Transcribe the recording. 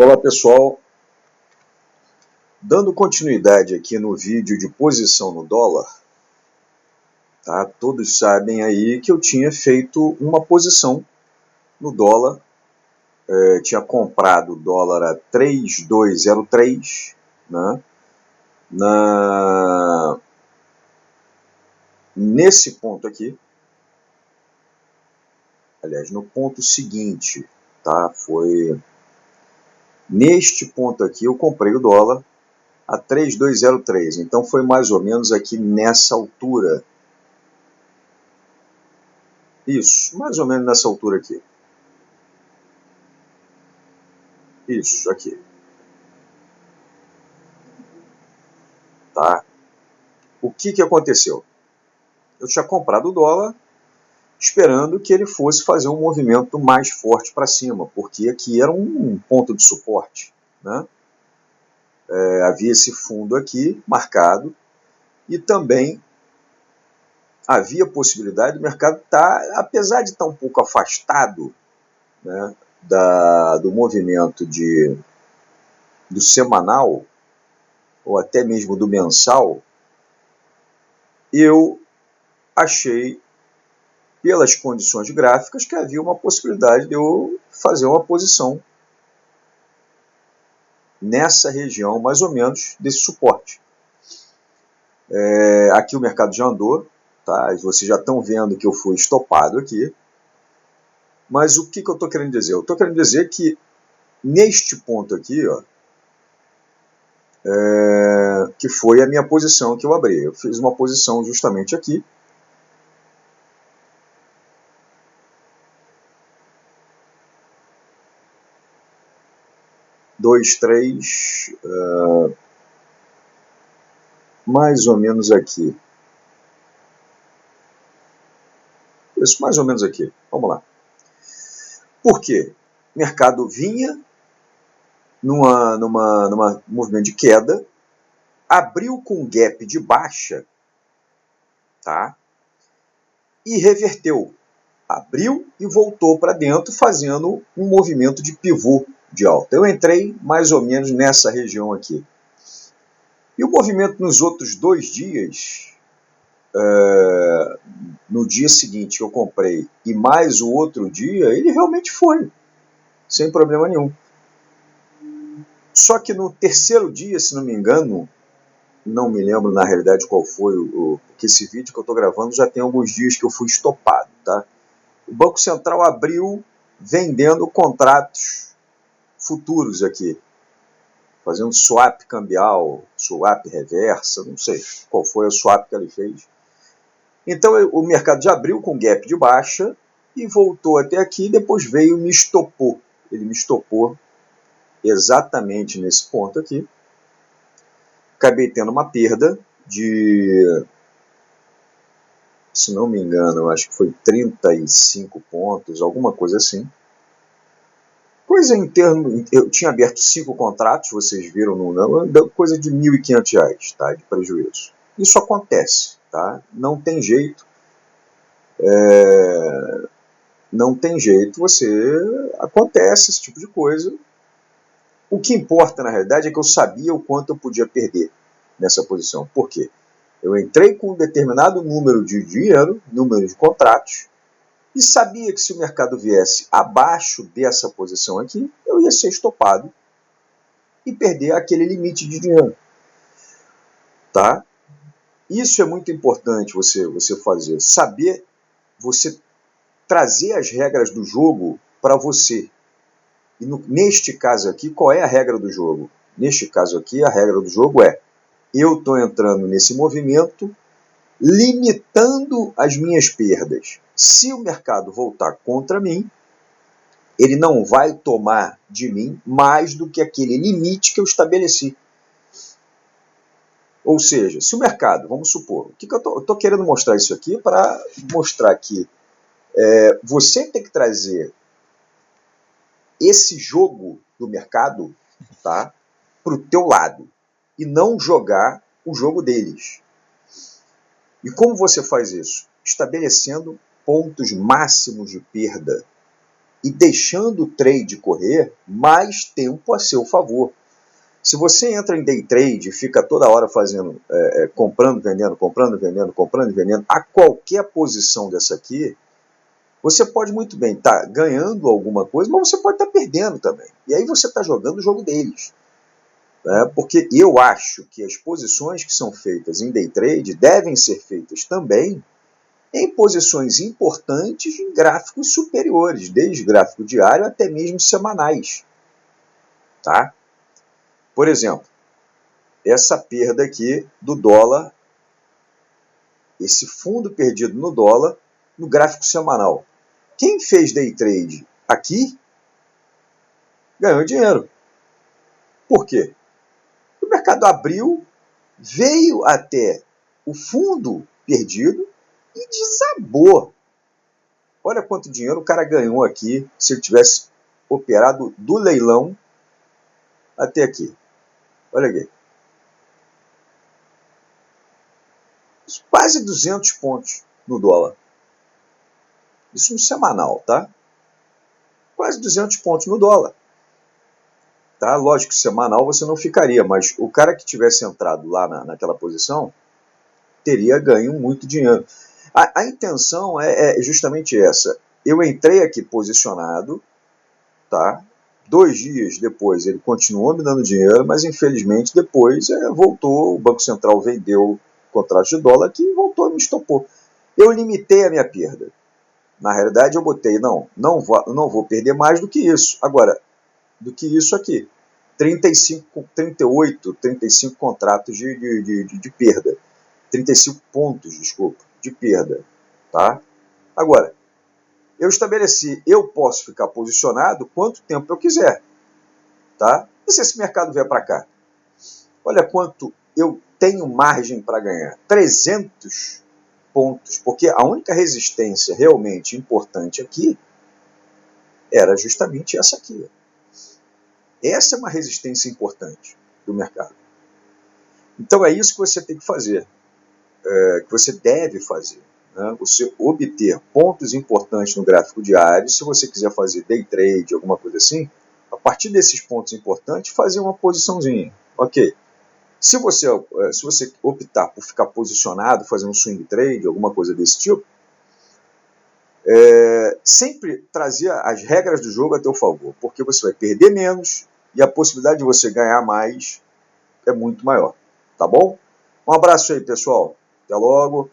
Olá pessoal, dando continuidade aqui no vídeo de posição no dólar, tá? Todos sabem aí que eu tinha feito uma posição no dólar, tinha comprado o dólar a 3,203, né? Nesse ponto aqui, aliás, no ponto seguinte, tá? Foi neste ponto aqui eu comprei o dólar a 3,203, então foi mais ou menos aqui nessa altura. Isso, mais ou menos nessa altura aqui. Isso, aqui. Tá? O que aconteceu? Eu tinha comprado o dólar esperando que ele fosse fazer um movimento mais forte para cima, porque aqui era um ponto de suporte, né? Havia esse fundo aqui marcado e também havia possibilidade do mercado estar, apesar de estar um pouco afastado, né, do movimento do semanal ou até mesmo do mensal, eu achei, pelas condições gráficas, que havia uma possibilidade de eu fazer uma posição nessa região, mais ou menos, desse suporte. Aqui o mercado já andou, tá? Vocês já estão vendo que eu fui estopado aqui. Mas o que eu estou querendo dizer? Eu estou querendo dizer que neste ponto aqui, ó, que foi a minha posição que eu abri. Eu fiz uma posição justamente aqui. Dois, três, mais ou menos aqui. Isso, mais ou menos aqui. Vamos lá. Por quê? O mercado vinha numa movimento de queda, abriu com gap de baixa, tá? E reverteu. Abriu e voltou para dentro, fazendo um movimento de pivô de alta. Eu entrei mais ou menos nessa região aqui. E o movimento nos outros 2 dias, no dia seguinte que eu comprei e mais o outro dia, ele realmente foi, sem problema nenhum. Só que no terceiro dia, se não me engano, não me lembro na realidade qual foi, porque esse vídeo que eu estou gravando já tem alguns dias que eu fui estopado, tá? O Banco Central abriu vendendo contratos futuros aqui, fazendo swap cambial, swap reversa, não sei qual foi o swap que ele fez. Então o mercado já abriu com gap de baixa e voltou até aqui, depois veio e me estopou. Ele me estopou exatamente nesse ponto aqui. Acabei tendo uma perda de, se não me engano, acho que foi 35 pontos, alguma coisa assim. Coisa em termos, eu tinha aberto 5 contratos, vocês viram, coisa de R$ 1.500, tá, de prejuízo. Isso acontece, tá? Não tem jeito. Não tem jeito, acontece esse tipo de coisa. O que importa, na realidade, é que eu sabia o quanto eu podia perder nessa posição. Por quê? Eu entrei com um determinado número de dinheiro, número de contratos, e sabia que se o mercado viesse abaixo dessa posição aqui, eu ia ser estopado e perder aquele limite de dinheiro. Tá? Isso é muito importante você fazer. Saber, você trazer as regras do jogo para você. E neste caso aqui, qual é a regra do jogo? Neste caso aqui, a regra do jogo é: eu estou entrando nesse movimento limitando as minhas perdas. Se o mercado voltar contra mim, ele não vai tomar de mim mais do que aquele limite que eu estabeleci. Ou seja, se o mercado, vamos supor, o que eu estou querendo mostrar isso aqui para mostrar que você tem que trazer esse jogo do mercado, tá, para o teu lado e não jogar o jogo deles. E como você faz isso? Estabelecendo pontos máximos de perda. e deixando o trade correr, mais tempo a seu favor. Se você entra em day trade e fica toda hora fazendo, comprando, vendendo, comprando, vendendo, comprando e vendendo, a qualquer posição dessa aqui, você pode muito bem estar ganhando alguma coisa, mas você pode estar perdendo também. E aí você está jogando o jogo deles. Né? Porque eu acho que as posições que são feitas em day trade devem ser feitas também em posições importantes em gráficos superiores, desde gráfico diário até mesmo semanais. Tá? Por exemplo, essa perda aqui do dólar, esse fundo perdido no dólar, no gráfico semanal. Quem fez day trade aqui, ganhou dinheiro. Por quê? O mercado abriu, veio até o fundo perdido e desabou. Olha quanto dinheiro o cara ganhou aqui se ele tivesse operado do leilão até aqui. Olha aqui. Quase 200 pontos no dólar. Isso no semanal, tá? Quase 200 pontos no dólar. Tá? Lógico, semanal você não ficaria, mas o cara que tivesse entrado lá naquela posição teria ganho muito dinheiro. A intenção é justamente essa. Eu entrei aqui posicionado, tá? 2 dias depois ele continuou me dando dinheiro, mas infelizmente depois voltou, o Banco Central vendeu contratos de dólar aqui e voltou e me estopou. Eu limitei a minha perda. Na realidade eu botei, não vou perder mais do que isso. Agora, do que isso aqui. 35 contratos de perda. 35 pontos, desculpa, de perda. Tá? Agora, eu estabeleci, eu posso ficar posicionado quanto tempo eu quiser. Tá? E se esse mercado vier para cá? Olha quanto eu tenho margem para ganhar. 300 pontos, porque a única resistência realmente importante aqui era justamente essa aqui. Essa é uma resistência importante do mercado. Então é isso que você tem que fazer, que você deve fazer. Né? Você obter pontos importantes no gráfico diário, se você quiser fazer day trade, alguma coisa assim, a partir desses pontos importantes, fazer uma posiçãozinha. Ok. Se você optar por ficar posicionado, fazer um swing trade, alguma coisa desse tipo, sempre trazer as regras do jogo a teu favor, porque você vai perder menos e a possibilidade de você ganhar mais é muito maior. Tá bom? Um abraço aí, pessoal. Até logo.